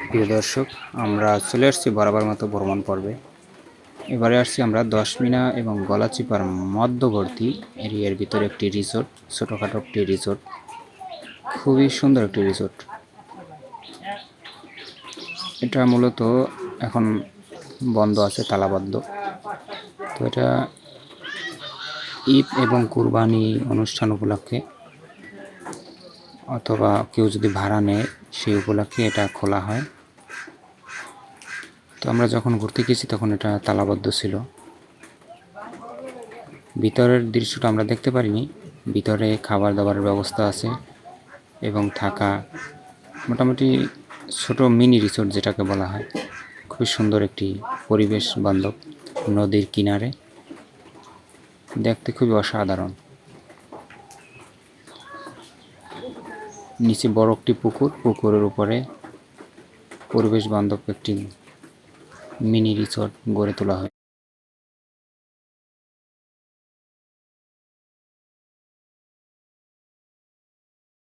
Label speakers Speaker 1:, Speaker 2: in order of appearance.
Speaker 1: প্রিয় দর্শক, আমরা চলে আসছি বরাবর মতো ভ্রমণ পর্বে। এবারে আসছি আমরা দশমিনা এবং গলাচিপার মধ্যবর্তী এরিয়ার ভিতরে একটি রিসোর্ট, ছোটোখাটো একটি রিসোর্ট, খুবই সুন্দর একটি রিসোর্ট। এটা মূলত এখন বন্ধ আছে, তালাবদ্ধ। তো এটা ঈদ এবং কুরবানি অনুষ্ঠান উপলক্ষে অথবা কেউ যদি ভাড়া নেয় সেই উপলক্ষে এটা খোলা হয়। তো আমরা যখন ঘুরতে গেছি তখন এটা তালাবদ্ধ ছিল। ভিতরের দৃশ্যটা আমরা দেখতে পারিনি। ভিতরে খাবার দাবারের ব্যবস্থা আছে এবং থাকা, মোটামুটি ছোট মিনি রিসোর্ট যেটাকে বলা হয়। খুবই সুন্দর একটি পরিবেশ বান্ধব, নদীর কিনারে, দেখতে খুবই অসাধারণ। নিচে বড় একটি পুকুর, পুকুরের উপরে পরিবেশ বান্ধব একটি মিনি রিসোর্ট গড়ে তোলা হয়।